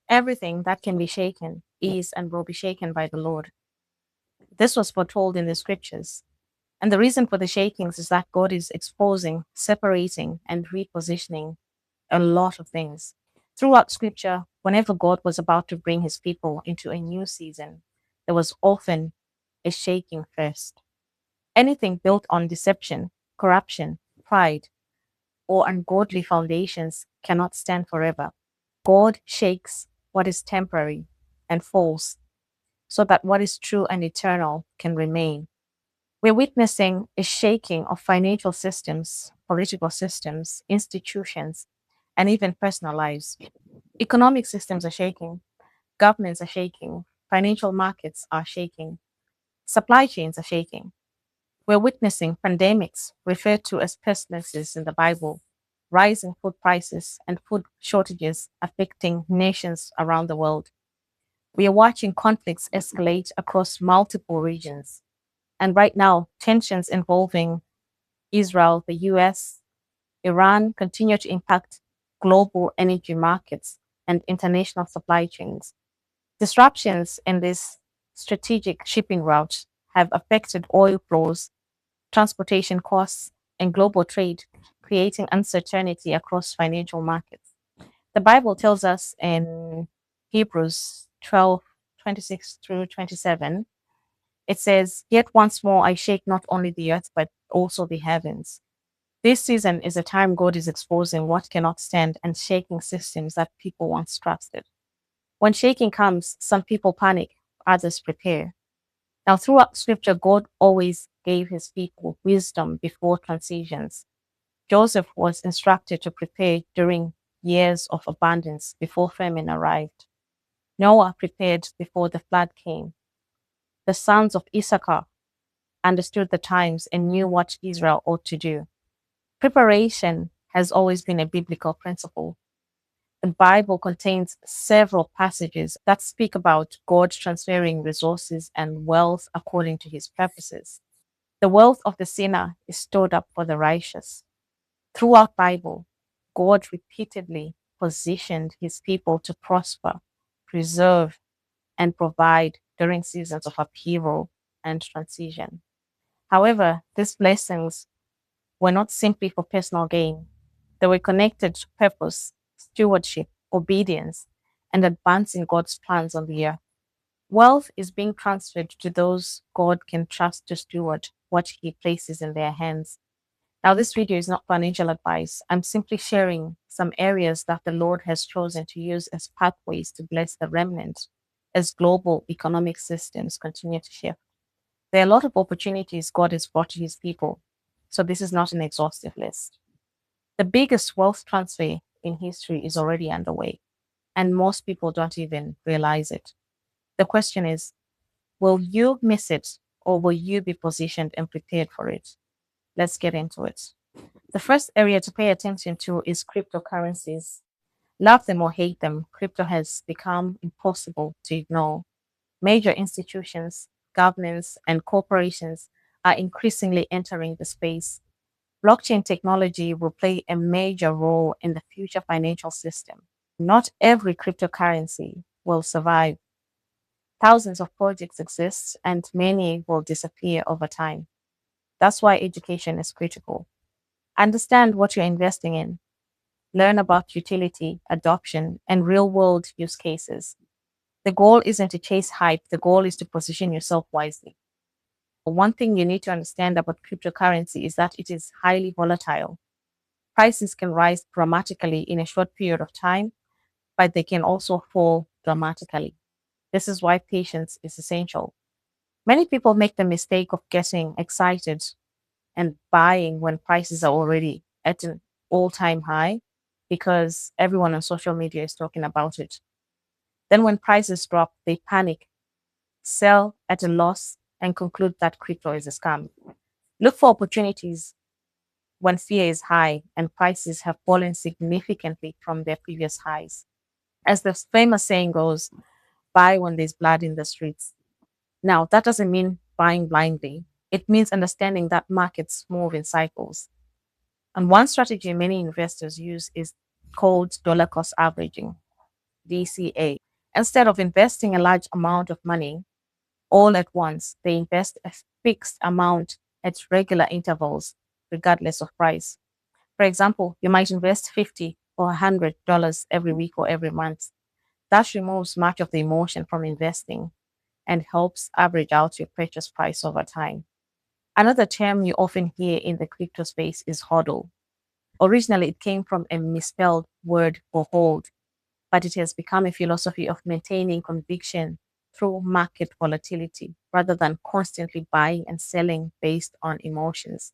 Everything that can be shaken is and will be shaken by the Lord. This was foretold in the scriptures. And the reason for the shakings is that God is exposing, separating, and repositioning a lot of things. Throughout scripture, whenever God was about to bring his people into a new season, there was often a shaking first. Anything built on deception, corruption, pride, or ungodly foundations cannot stand forever. God shakes what is temporary and false so that what is true and eternal can remain. We're witnessing a shaking of financial systems, political systems, institutions, and even personal lives. Economic systems are shaking, governments are shaking, financial markets are shaking, supply chains are shaking. We're witnessing pandemics referred to as pestilences in the Bible, rising food prices and food shortages affecting nations around the world. We are watching conflicts escalate across multiple regions. And right now, tensions involving Israel, the US, Iran continue to impact global energy markets and international supply chains. Disruptions in these strategic shipping routes have affected oil flows, transportation costs, and global trade, creating uncertainty across financial markets. The Bible tells us in Hebrews 12:26 through 27, it says, "Yet once more I shake not only the earth, but also the heavens." This season is a time God is exposing what cannot stand and shaking systems that people once trusted. When shaking comes, some people panic, others prepare. Now, throughout scripture, God always gave his people wisdom before transitions. Joseph was instructed to prepare during years of abundance before famine arrived. Noah prepared before the flood came. The sons of Issachar understood the times and knew what Israel ought to do. Preparation has always been a biblical principle. The Bible contains several passages that speak about God transferring resources and wealth according to his purposes. The wealth of the sinner is stored up for the righteous. Throughout Bible, God repeatedly positioned his people to prosper, preserve, and provide during seasons of upheaval and transition. However, these blessings were not simply for personal gain. They were connected to purpose, stewardship, obedience, and advancing God's plans on the earth. Wealth is being transferred to those God can trust to steward what he places in their hands. Now, this video is not financial advice. I'm simply sharing some areas that the Lord has chosen to use as pathways to bless the remnant as global economic systems continue to shift. There are a lot of opportunities God has brought to his people, so this is not an exhaustive list. The biggest wealth transfer in history is already underway, and most people don't even realize it. The question is, will you miss it or will you be positioned and prepared for it? Let's get into it. The first area to pay attention to is cryptocurrencies. Love them or hate them, crypto has become impossible to ignore. Major institutions, governments, and corporations are increasingly entering the space. Blockchain technology will play a major role in the future financial system. Not every cryptocurrency will survive. Thousands of projects exist, and many will disappear over time. That's why education is critical. Understand what you're investing in. Learn about utility, adoption, and real world use cases. The goal isn't to chase hype, the goal is to position yourself wisely. One thing you need to understand about cryptocurrency is that it is highly volatile. Prices can rise dramatically in a short period of time, but they can also fall dramatically. This is why patience is essential. Many people make the mistake of getting excited and buying when prices are already at an all time high because everyone on social media is talking about it. Then, when prices drop, they panic, sell at a loss, and conclude that crypto is a scam. Look for opportunities when fear is high and prices have fallen significantly from their previous highs. As the famous saying goes, buy when there's blood in the streets. Now, that doesn't mean buying blindly. It means understanding that markets move in cycles. And one strategy many investors use is called dollar cost averaging. DCA. Instead of investing a large amount of money all at once, they invest a fixed amount at regular intervals, regardless of price. For example, you might invest 50 or $100 every week or every month. That removes much of the emotion from investing and helps average out your purchase price over time. Another term you often hear in the crypto space is hodl. Originally, it came from a misspelled word for hold, but it has become a philosophy of maintaining conviction through market volatility rather than constantly buying and selling based on emotions.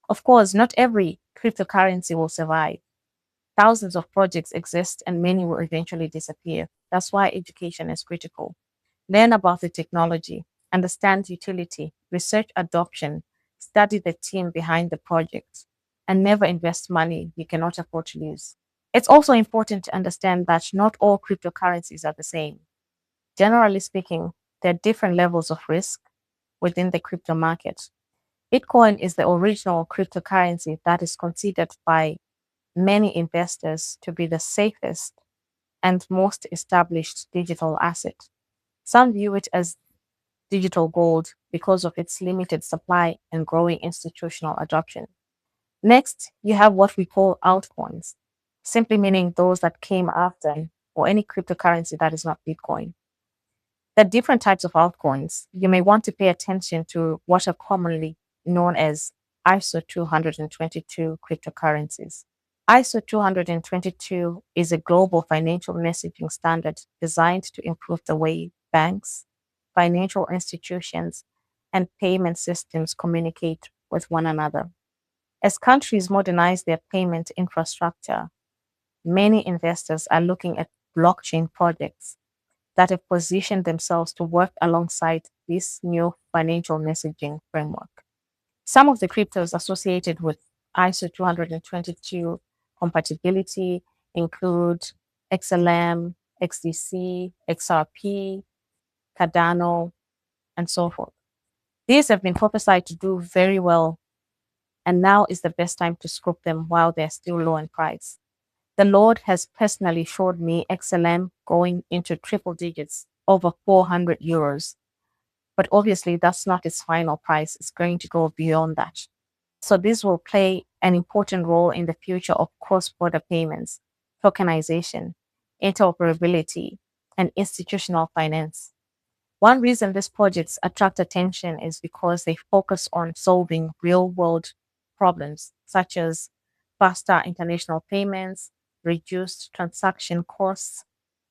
Of course, not every cryptocurrency will survive. Thousands of projects exist and many will eventually disappear. That's why education is critical. Learn about the technology, understand utility, research adoption, study the team behind the project, and never invest money you cannot afford to lose. It's also important to understand that not all cryptocurrencies are the same. Generally speaking, there are different levels of risk within the crypto market. Bitcoin is the original cryptocurrency that is considered by many investors to be the safest and most established digital asset. Some view it as digital gold because of its limited supply and growing institutional adoption. Next, you have what we call altcoins, simply meaning those that came after or any cryptocurrency that is not Bitcoin. There are different types of altcoins. You may want to pay attention to what are commonly known as ISO 222 cryptocurrencies. ISO 222 is a global financial messaging standard designed to improve the way banks, financial institutions, and payment systems communicate with one another. As countries modernize their payment infrastructure, many investors are looking at blockchain projects that have positioned themselves to work alongside this new financial messaging framework. Some of the cryptos associated with ISO 222 compatibility include XLM, XDC, XRP, Cardano, and so forth. These have been prophesied to do very well, and now is the best time to scoop them while they're still low in price. The Lord has personally showed me XLM going into triple digits, over 400 euros. But obviously, that's not its final price. It's going to go beyond that. So this will play an important role in the future of cross-border payments, tokenization, interoperability, and institutional finance. One reason these projects attract attention is because they focus on solving real-world problems such as faster international payments, reduced transaction costs,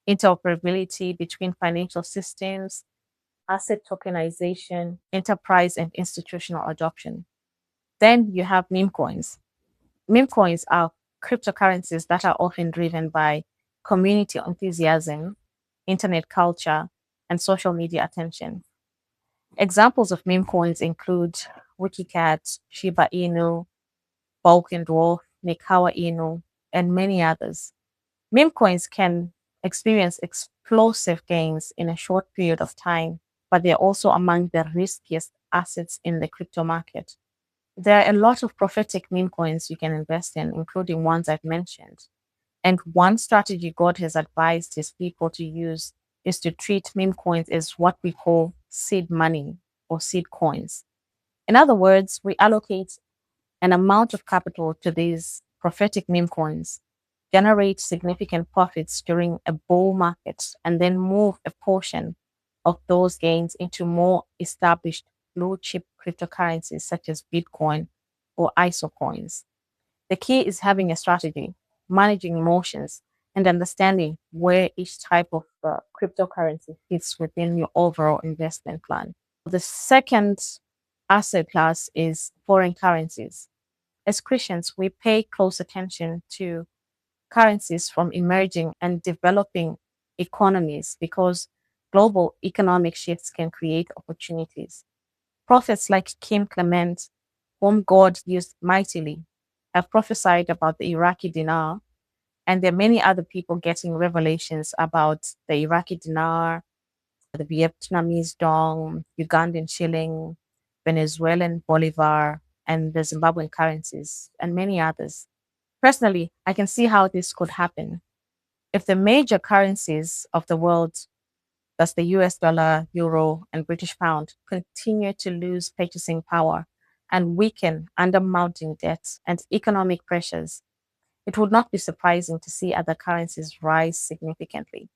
interoperability between financial systems, asset tokenization, enterprise and institutional adoption. Then you have meme coins. Meme coins are cryptocurrencies that are often driven by community enthusiasm, internet culture, and social media attention. Examples of meme coins include WikiCat, Shiba Inu, Bulk and Dwarf, Nikawa Inu, and many others. Meme coins can experience explosive gains in a short period of time, but they're also among the riskiest assets in the crypto market. There are a lot of prophetic meme coins you can invest in, including ones I've mentioned. And one strategy God has advised his people to use is to treat meme coins as what we call seed money or seed coins. In other words, we allocate an amount of capital to these prophetic meme coins, generate significant profits during a bull market, and then move a portion of those gains into more established blue chip cryptocurrencies such as Bitcoin or ISO coins. The key is having a strategy, managing emotions, and understanding where each type of cryptocurrency fits within your overall investment plan. The second asset class is foreign currencies. As Christians, we pay close attention to currencies from emerging and developing economies because global economic shifts can create opportunities. Prophets like Kim Clement, whom God used mightily, have prophesied about the Iraqi dinar, and there are many other people getting revelations about the Iraqi dinar, the Vietnamese dong, Ugandan shilling, Venezuelan bolivar, and the Zimbabwean currencies, and many others. Personally, I can see how this could happen. If the major currencies of the world, thus the US dollar, euro, and British pound, continue to lose purchasing power and weaken under mounting debts and economic pressures, it would not be surprising to see other currencies rise significantly.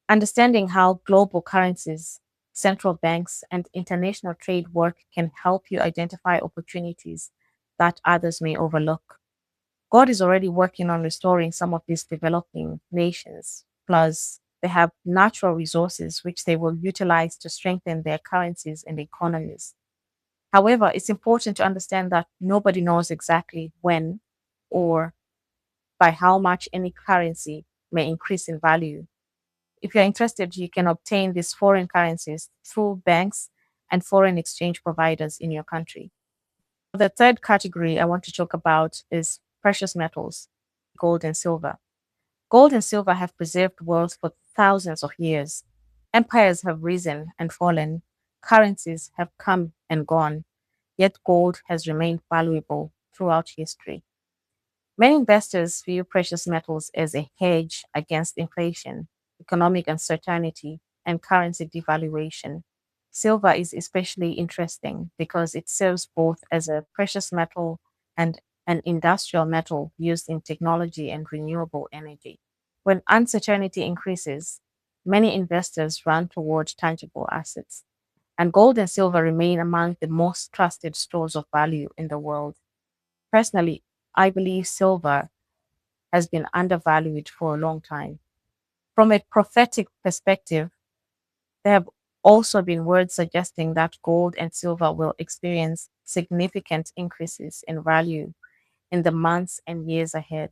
Understanding how global currencies, central banks, and international trade work can help you identify opportunities that others may overlook. God is already working on restoring some of these developing nations. Plus, they have natural resources which they will utilize to strengthen their currencies and economies. However, it's important to understand that nobody knows exactly when or by how much any currency may increase in value. If you're interested, you can obtain these foreign currencies through banks and foreign exchange providers in your country. The third category I want to talk about is precious metals, gold and silver. Gold and silver have preserved worlds for thousands of years. Empires have risen and fallen, currencies have come and gone, yet gold has remained valuable throughout history. Many investors view precious metals as a hedge against inflation, economic uncertainty, and currency devaluation. Silver is especially interesting because it serves both as a precious metal and an industrial metal used in technology and renewable energy. When uncertainty increases, many investors run toward tangible assets, and gold and silver remain among the most trusted stores of value in the world. Personally, I believe silver has been undervalued for a long time. From a prophetic perspective, there have also been words suggesting that gold and silver will experience significant increases in value in the months and years ahead.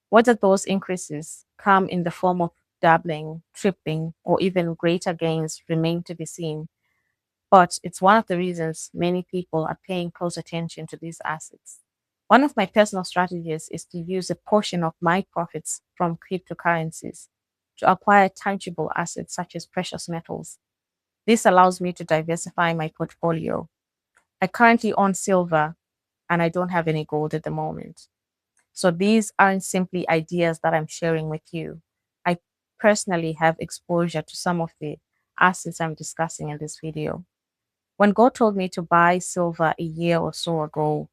Whether those increases come in the form of doubling, tripling, or even greater gains remain to be seen. But it's one of the reasons many people are paying close attention to these assets. One of my personal strategies is to use a portion of my profits from cryptocurrencies to acquire tangible assets such as precious metals. This allows me to diversify my portfolio. I currently own silver and I don't have any gold at the moment. So these aren't simply ideas that I'm sharing with you. I personally have exposure to some of the assets I'm discussing in this video. When God told me to buy silver a year or so ago,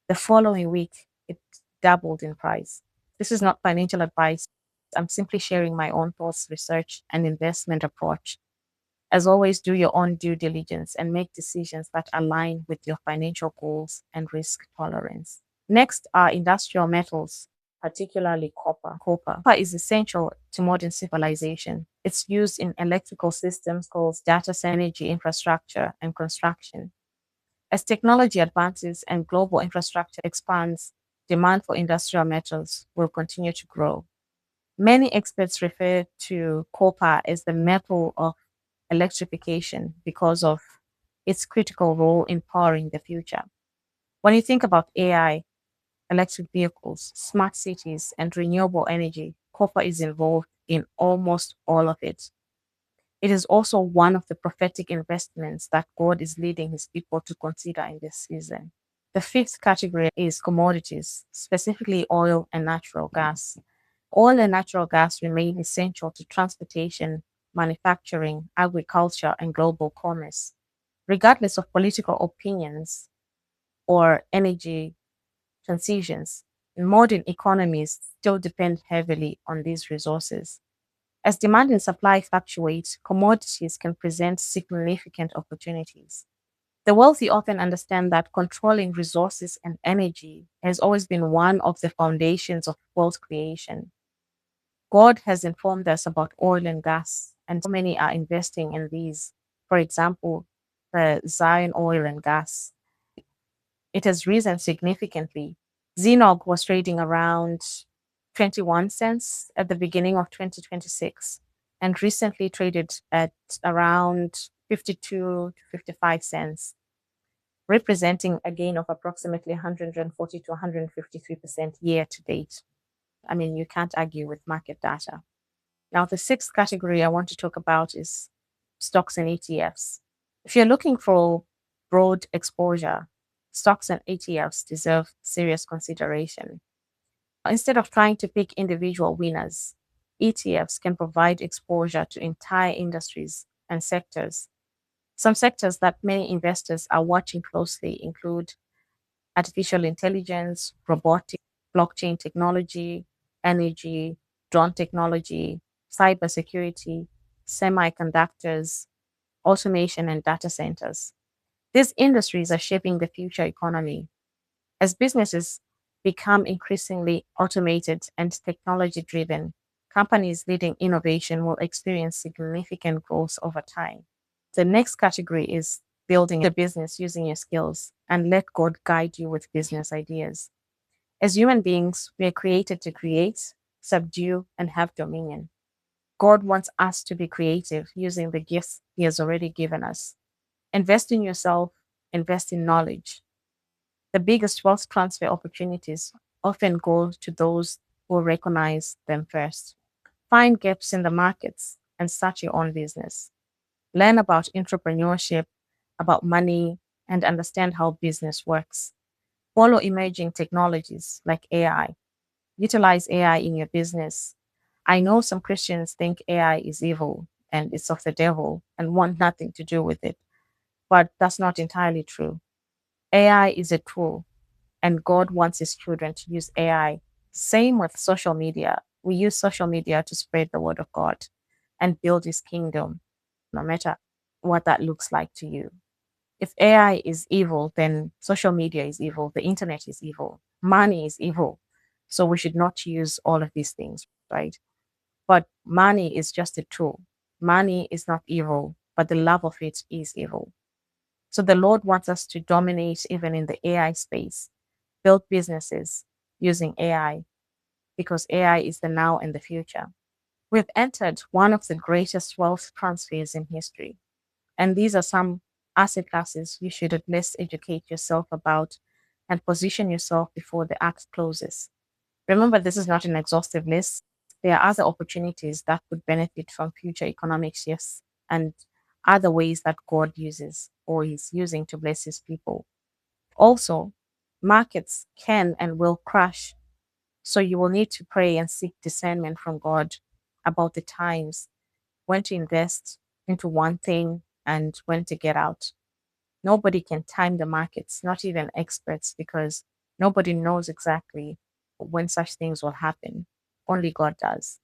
the following week it doubled in price. This is not financial advice. I'm simply sharing my own thoughts, research, and investment approach. As always, do your own due diligence and make decisions that align with your financial goals and risk tolerance. Next are industrial metals, particularly copper. Copper is essential to modern civilization. It's used in electrical systems called data center, energy infrastructure, and construction. As technology advances and global infrastructure expands, demand for industrial metals will continue to grow. Many experts refer to copper as the metal of electrification because of its critical role in powering the future. When you think about AI, electric vehicles, smart cities, and renewable energy, copper is involved in almost all of it. It is also one of the prophetic investments that God is leading his people to consider in this season. The fifth category is commodities, specifically oil and natural gas. Oil and natural gas remain essential to transportation, manufacturing, agriculture, and global commerce. Regardless of political opinions or energy transitions, modern economies still depend heavily on these resources. As demand and supply fluctuate, commodities can present significant opportunities. The wealthy often understand that controlling resources and energy has always been one of the foundations of wealth creation. God has informed us about oil and gas, and so many are investing in these. For example, the Zion oil and gas. It has risen significantly. Zinog was trading around 21 cents at the beginning of 2026 and recently traded at around 52 to 55 cents, representing a gain of approximately 140 to 153% year to date. I mean, you can't argue with market data. Now, the sixth category I want to talk about is stocks and ETFs. If you're looking for broad exposure, stocks and ETFs deserve serious consideration. Instead of trying to pick individual winners, ETFs can provide exposure to entire industries and sectors. Some sectors that many investors are watching closely include artificial intelligence, robotics, blockchain technology, energy, drone technology, cybersecurity, semiconductors, automation, and data centers. These industries are shaping the future economy. As businesses become increasingly automated and technology driven, companies leading innovation will experience significant growth over time. The next category is building a business using your skills and let God guide you with business ideas. As human beings, we are created to create, subdue, and have dominion. God wants us to be creative using the gifts He has already given us. Invest in yourself, invest in knowledge. The biggest wealth transfer opportunities often go to those who recognize them first. Find gaps in the markets and start your own business. Learn about entrepreneurship, about money, and understand how business works. Follow emerging technologies like AI. Utilize AI in your business. I know some Christians think AI is evil and it's of the devil and want nothing to do with it, but that's not entirely true. AI is a tool, and God wants His children to use AI. Same with social media. We use social media to spread the word of God and build His kingdom, no matter what that looks like to you. If AI is evil, then social media is evil, the internet is evil, money is evil. So we should not use all of these things, right? But money is just a tool. Money is not evil, but the love of it is evil. So the Lord wants us to dominate even in the AI space, build businesses using AI because AI is the now and the future. We've entered one of the greatest wealth transfers in history. And these are some asset classes you should at least educate yourself about and position yourself before the act closes. Remember, this is not an exhaustive list. There are other opportunities that could benefit from future economic shifts and other ways that God uses or is using to bless His people. Also, markets can and will crash. So you will need to pray and seek discernment from God about the times when to invest into one thing and when to get out. Nobody can time the markets, not even experts, because nobody knows exactly when such things will happen. Only God does.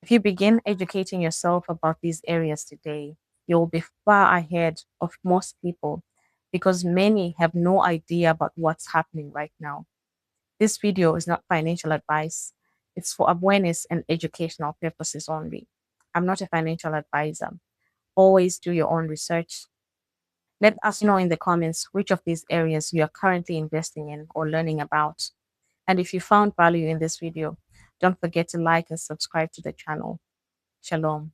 If you begin educating yourself about these areas today, you'll be far ahead of most people because many have no idea about what's happening right now. This video is not financial advice. It's for awareness and educational purposes only. I'm not a financial advisor. Always do your own research. Let us know in the comments which of these areas you are currently investing in or learning about. And if you found value in this video, don't forget to like and subscribe to the channel. Shalom.